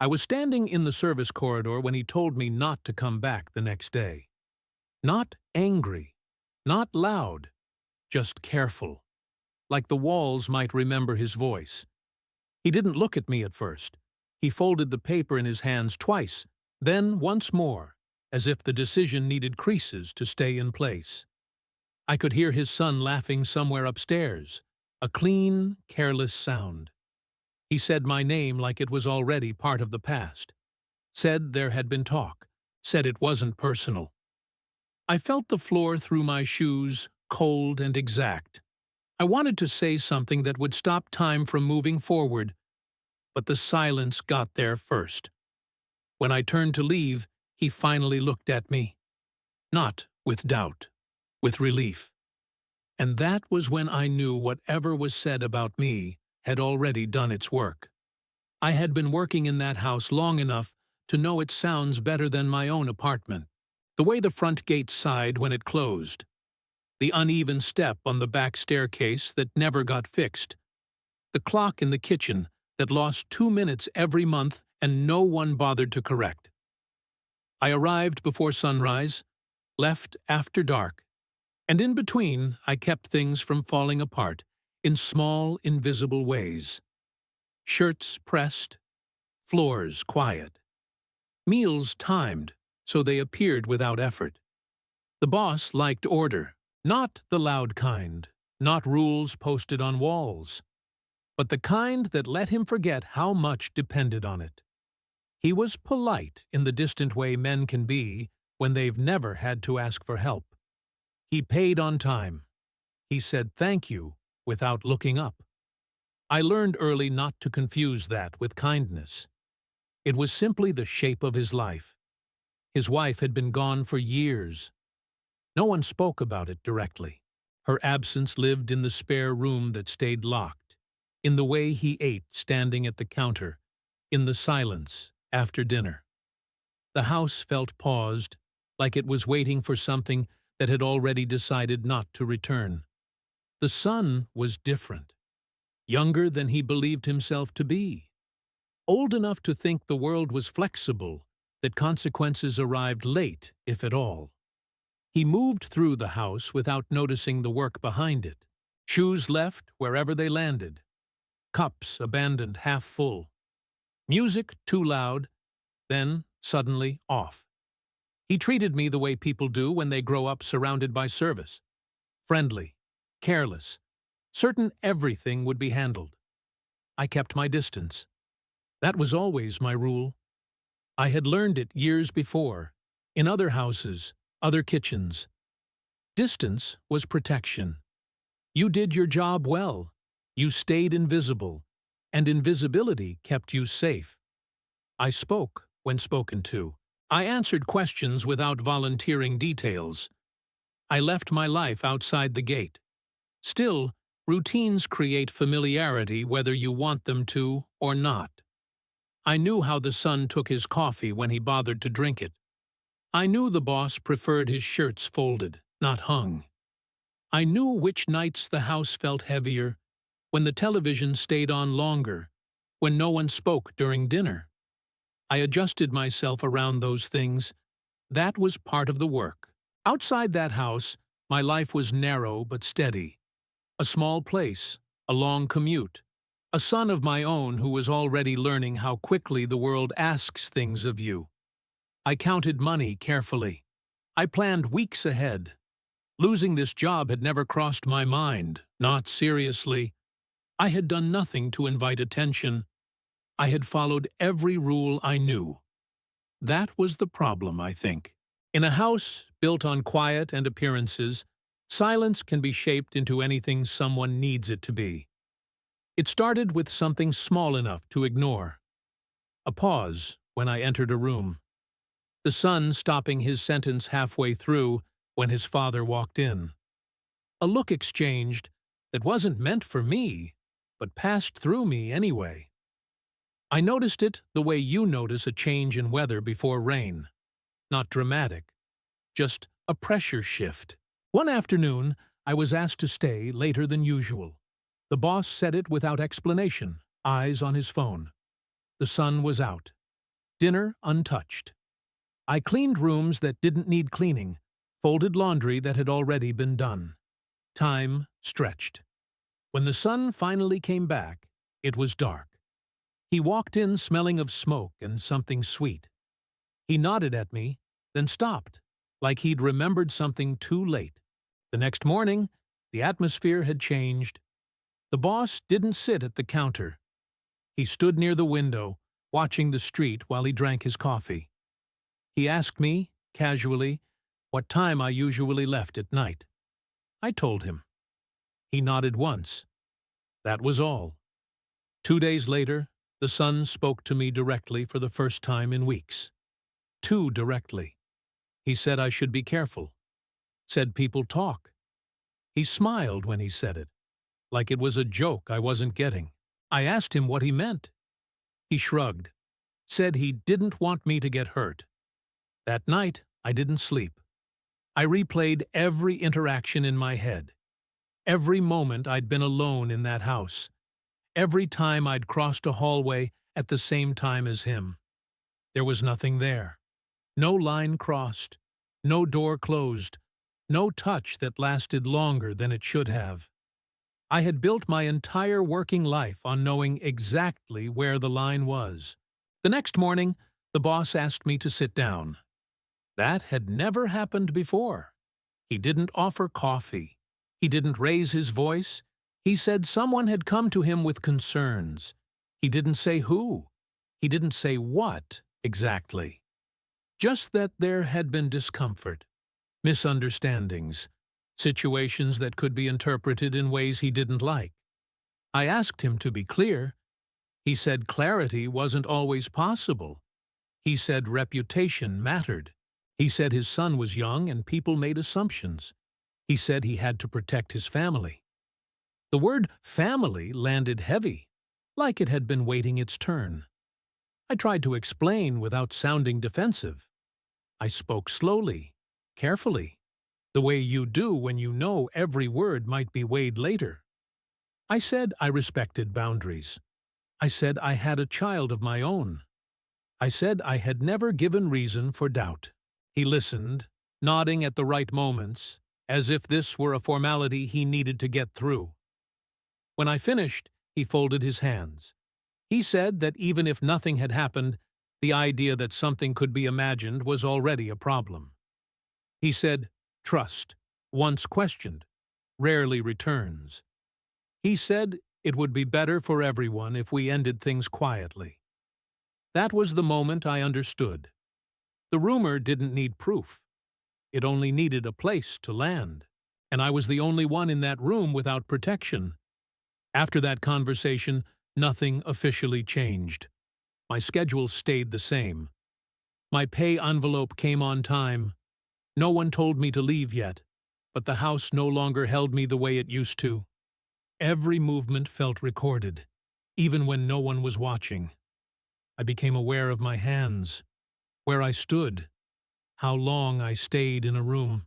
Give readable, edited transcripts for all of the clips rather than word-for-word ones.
I was standing in the service corridor when he told me not to come back the next day. Not angry, not loud, just careful, like the walls might remember his voice. He didn't look at me at first. He folded the paper in his hands twice, then once more, as if the decision needed creases to stay in place. I could hear his son laughing somewhere upstairs, a clean, careless sound. He said my name like it was already part of the past. Said there had been talk. Said it wasn't personal. I felt the floor through my shoes, cold and exact. I wanted to say something that would stop time from moving forward, but the silence got there first. When I turned to leave, he finally looked at me. Not with doubt, with relief. And that was when I knew whatever was said about me had already done its work. I had been working in that house long enough to know it sounds better than my own apartment. The way the front gate sighed when it closed. The uneven step on the back staircase that never got fixed. The clock in the kitchen that lost 2 minutes every month and no one bothered to correct. I arrived before sunrise, left after dark, and in between I kept things from falling apart in small, invisible ways. Shirts pressed, floors quiet. Meals timed, so they appeared without effort. The boss liked order, not the loud kind, not rules posted on walls, but the kind that let him forget how much depended on it. He was polite in the distant way men can be when they've never had to ask for help. He paid on time. He said thank you without looking up. I learned early not to confuse that with kindness. It was simply the shape of his life. His wife had been gone for years. No one spoke about it directly. Her absence lived in the spare room that stayed locked, in the way he ate standing at the counter, in the silence after dinner. The house felt paused, like it was waiting for something that had already decided not to return. The son was different, younger than he believed himself to be, old enough to think the world was flexible, that consequences arrived late, if at all. He moved through the house without noticing the work behind it. Shoes left wherever they landed. Cups abandoned half full. Music too loud, then suddenly off. He treated me the way people do when they grow up surrounded by service. Friendly, careless, certain everything would be handled. I kept my distance. That was always my rule. I had learned it years before, in other houses, other kitchens. Distance was protection. You did your job well. You stayed invisible, and invisibility kept you safe. I spoke when spoken to. I answered questions without volunteering details. I left my life outside the gate. Still, routines create familiarity whether you want them to or not. I knew how the son took his coffee when he bothered to drink it. I knew the boss preferred his shirts folded, not hung. I knew which nights the house felt heavier, when the television stayed on longer, when no one spoke during dinner. I adjusted myself around those things. That was part of the work. Outside that house, my life was narrow but steady. A small place, a long commute, a son of my own who was already learning how quickly the world asks things of you. I counted money carefully. I planned weeks ahead. Losing this job had never crossed my mind, not seriously. I had done nothing to invite attention. I had followed every rule I knew. That was the problem, I think. In a house built on quiet and appearances, silence can be shaped into anything someone needs it to be. It started with something small enough to ignore. A pause when I entered a room. The son stopping his sentence halfway through when his father walked in. A look exchanged that wasn't meant for me, but passed through me anyway. I noticed it the way you notice a change in weather before rain. Not dramatic, just a pressure shift. One afternoon, I was asked to stay later than usual. The boss said it without explanation, eyes on his phone. The sun was out. Dinner untouched. I cleaned rooms that didn't need cleaning, folded laundry that had already been done. Time stretched. When the sun finally came back, it was dark. He walked in smelling of smoke and something sweet. He nodded at me, then stopped, like he'd remembered something too late. The next morning, the atmosphere had changed. The boss didn't sit at the counter. He stood near the window, watching the street while he drank his coffee. He asked me, casually, what time I usually left at night. I told him. He nodded once. That was all. 2 days later, the sun spoke to me directly for the first time in weeks. Too directly. He said I should be careful. Said people talk. He smiled when he said it, like it was a joke I wasn't getting. I asked him what he meant. He shrugged, said he didn't want me to get hurt. That night, I didn't sleep. I replayed every interaction in my head. Every moment I'd been alone in that house. Every time I'd crossed a hallway at the same time as him. There was nothing there. No line crossed. No door closed. No touch that lasted longer than it should have. I had built my entire working life on knowing exactly where the line was. The next morning, the boss asked me to sit down. That had never happened before. He didn't offer coffee. He didn't raise his voice. He said someone had come to him with concerns. He didn't say who. He didn't say what exactly. Just that there had been discomfort, misunderstandings, situations that could be interpreted in ways he didn't like. I asked him to be clear. He said clarity wasn't always possible. He said reputation mattered. He said his son was young and people made assumptions. He said he had to protect his family. The word family landed heavy, like it had been waiting its turn. I tried to explain without sounding defensive. I spoke slowly, carefully, the way you do when you know every word might be weighed later. I said I respected boundaries. I said I had a child of my own. I said I had never given reason for doubt. He listened, nodding at the right moments, as if this were a formality he needed to get through. When I finished, he folded his hands. He said that even if nothing had happened, the idea that something could be imagined was already a problem. He said, trust, once questioned, rarely returns. He said it would be better for everyone if we ended things quietly. That was the moment I understood. The rumor didn't need proof. It only needed a place to land. And I was the only one in that room without protection. After that conversation, nothing officially changed. My schedule stayed the same. My pay envelope came on time. No one told me to leave yet, but the house no longer held me the way it used to. Every movement felt recorded, even when no one was watching. I became aware of my hands, where I stood, how long I stayed in a room.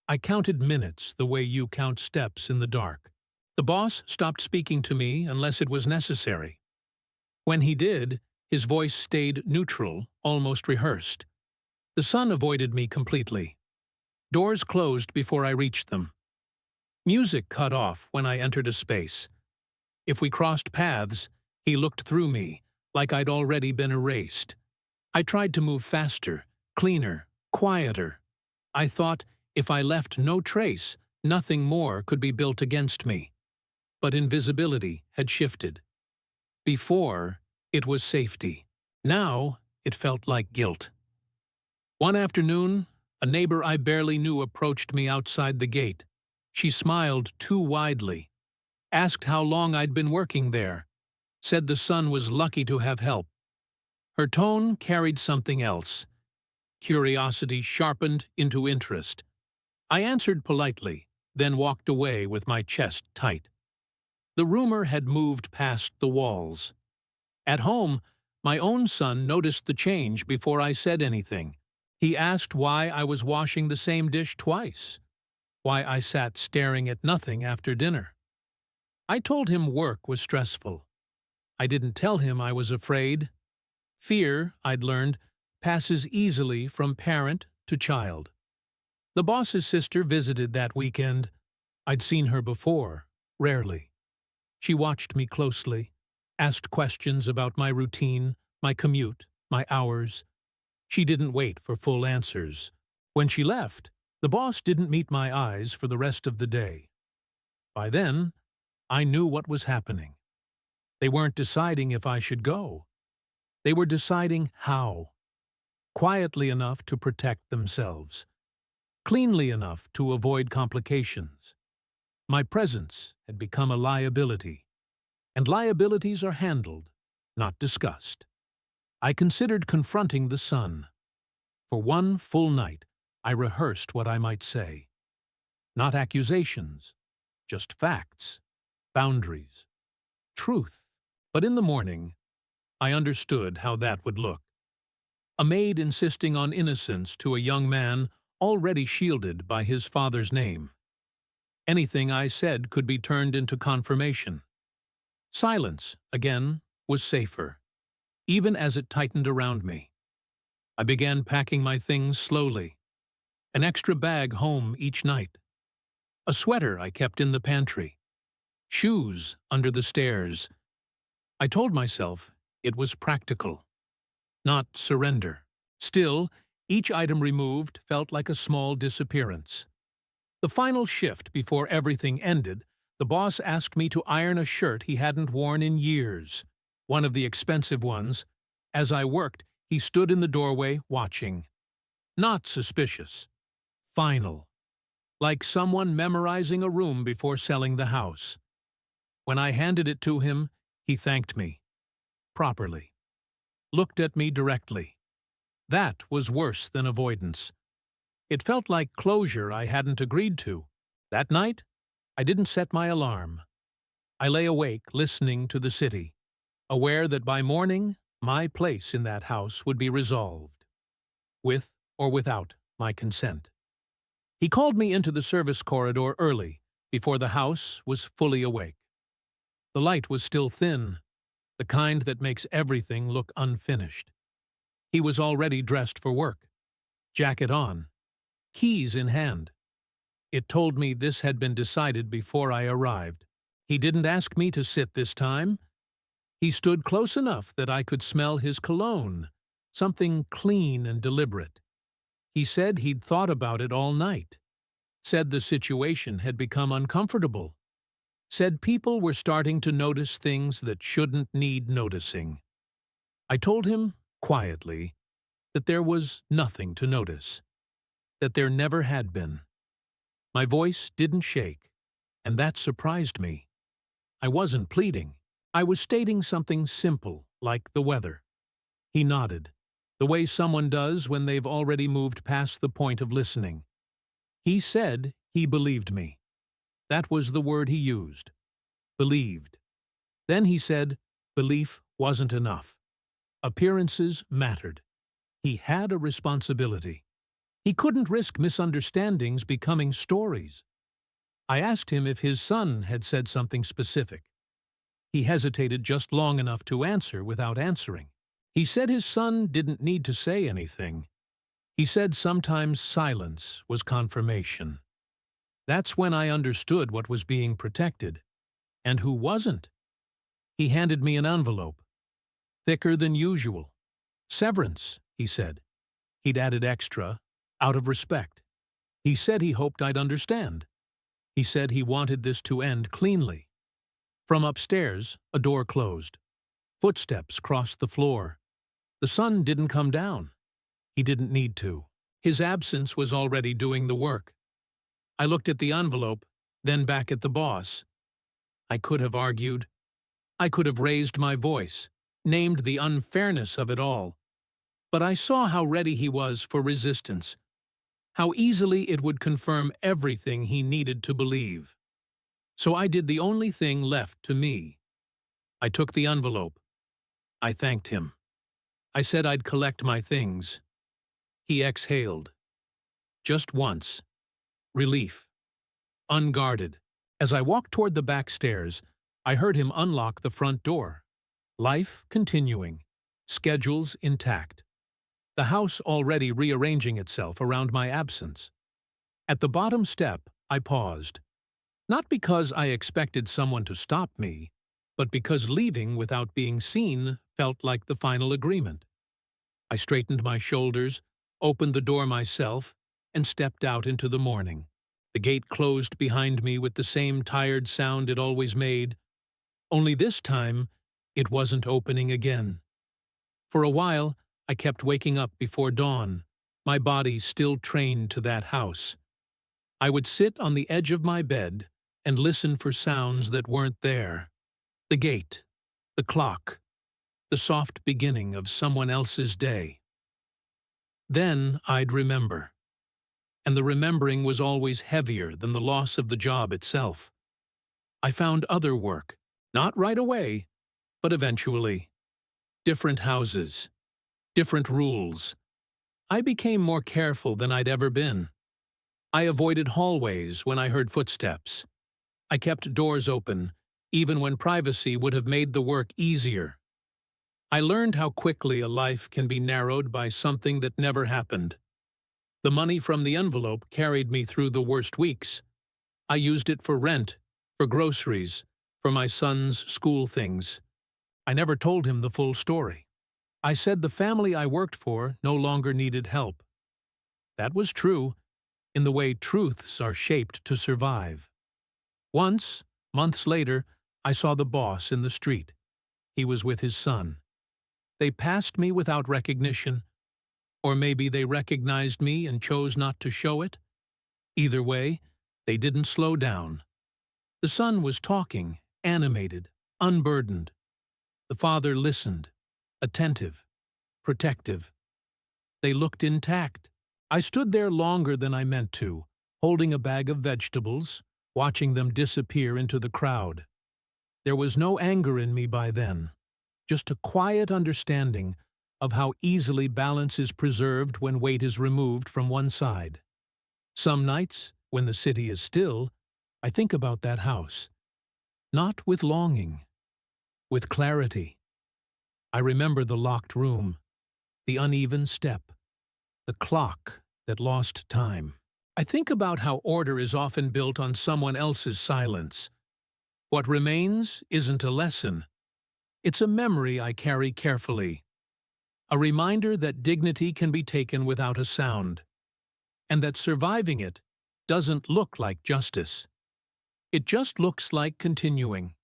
I counted minutes the way you count steps in the dark. The boss stopped speaking to me unless it was necessary. When he did, his voice stayed neutral, almost rehearsed. The sun avoided me completely. Doors closed before I reached them. Music cut off when I entered a space. If we crossed paths, he looked through me, like I'd already been erased. I tried to move faster, cleaner, quieter. I thought if I left no trace, nothing more could be built against me. But invisibility had shifted. Before, it was safety. Now, it felt like guilt. One afternoon, a neighbor I barely knew approached me outside the gate. She smiled too widely, asked how long I'd been working there, said the son was lucky to have help. Her tone carried something else. Curiosity sharpened into interest. I answered politely, then walked away with my chest tight. The rumor had moved past the walls. At home, my own son noticed the change before I said anything. He asked why I was washing the same dish twice, why I sat staring at nothing after dinner. I told him work was stressful. I didn't tell him I was afraid. Fear, I'd learned, passes easily from parent to child. The boss's sister visited that weekend. I'd seen her before, rarely. She watched me closely, asked questions about my routine, my commute, my hours. She didn't wait for full answers. When she left, the boss didn't meet my eyes for the rest of the day. By then, I knew what was happening. They weren't deciding if I should go. They were deciding how. Quietly enough to protect themselves. Cleanly enough to avoid complications. My presence had become a liability. And liabilities are handled, not discussed. I considered confronting the sun. For one full night, I rehearsed what I might say. Not accusations, just facts, boundaries, truth. But in the morning, I understood how that would look. A maid insisting on innocence to a young man already shielded by his father's name. Anything I said could be turned into confirmation. Silence, again, was safer, even as it tightened around me. I began packing my things slowly. An extra bag home each night. A sweater I kept in the pantry. Shoes under the stairs. I told myself it was practical, not surrender. Still, each item removed felt like a small disappearance. The final shift before everything ended, the boss asked me to iron a shirt he hadn't worn in years, one of the expensive ones. As I worked, he stood in the doorway watching. Not suspicious. Final. Like someone memorizing a room before selling the house. When I handed it to him, he thanked me. Properly. Looked at me directly. That was worse than avoidance. It felt like closure I hadn't agreed to. That night, I didn't set my alarm. I lay awake listening to the city, aware that by morning, my place in that house would be resolved, with or without my consent. He called me into the service corridor early, before the house was fully awake. The light was still thin, the kind that makes everything look unfinished. He was already dressed for work, jacket on, keys in hand. It told me this had been decided before I arrived. He didn't ask me to sit this time. He stood close enough that I could smell his cologne, something clean and deliberate. He said he'd thought about it all night. Said the situation had become uncomfortable. Said people were starting to notice things that shouldn't need noticing. I told him, quietly, that there was nothing to notice. That there never had been. My voice didn't shake, and that surprised me. I wasn't pleading. I was stating something simple, like the weather. He nodded, the way someone does when they've already moved past the point of listening. He said he believed me. That was the word he used. Believed. Then he said belief wasn't enough. Appearances mattered. He had a responsibility. He couldn't risk misunderstandings becoming stories. I asked him if his son had said something specific. He hesitated just long enough to answer without answering. He said his son didn't need to say anything. He said sometimes silence was confirmation. That's when I understood what was being protected, and who wasn't. He handed me an envelope. Thicker than usual. Severance, he said. He'd added extra, out of respect. He said he hoped I'd understand. He said he wanted this to end cleanly. From upstairs, a door closed. Footsteps crossed the floor. The sun didn't come down. He didn't need to. His absence was already doing the work. I looked at the envelope, then back at the boss. I could have argued. I could have raised my voice, named the unfairness of it all. But I saw how ready he was for resistance, how easily it would confirm everything he needed to believe. So I did the only thing left to me. I took the envelope. I thanked him. I said I'd collect my things. He exhaled. Just once. Relief. Unguarded. As I walked toward the back stairs, I heard him unlock the front door. Life continuing. schedules intact, the house already rearranging itself around my absence. At the bottom step, I paused, not because I expected someone to stop me, but because leaving without being seen felt like the final agreement. I straightened my shoulders, opened the door myself, and stepped out into the morning. The gate closed behind me with the same tired sound it always made, only this time it wasn't opening again. For a while, I kept waking up before dawn, my body still trained to that house. I would sit on the edge of my bed and listen for sounds that weren't there. The gate, the clock, the soft beginning of someone else's day. Then I'd remember. And the remembering was always heavier than the loss of the job itself. I found other work, not right away, but eventually. Different houses, different rules. I became more careful than I'd ever been. I avoided hallways when I heard footsteps. I kept doors open, even when privacy would have made the work easier. I learned how quickly a life can be narrowed by something that never happened. The money from the envelope carried me through the worst weeks. I used it for rent, for groceries, for my son's school things. I never told him the full story. I said the family I worked for no longer needed help. That was true, in the way truths are shaped to survive. Once, months later, I saw the boss in the street. He was with his son. They passed me without recognition, or maybe they recognized me and chose not to show it. Either way, they didn't slow down. The son was talking, animated, unburdened. The father listened, attentive, protective. They looked intact. I stood there longer than I meant to, holding a bag of vegetables, watching them disappear into the crowd. There was no anger in me by then, just a quiet understanding of how easily balance is preserved when weight is removed from one side. Some nights, when the city is still, I think about that house. Not with longing, with clarity. I remember the locked room, the uneven step, the clock that lost time. I think about how order is often built on someone else's silence. What remains isn't a lesson. It's a memory I carry carefully. A reminder that dignity can be taken without a sound, and that surviving it doesn't look like justice. It just looks like continuing.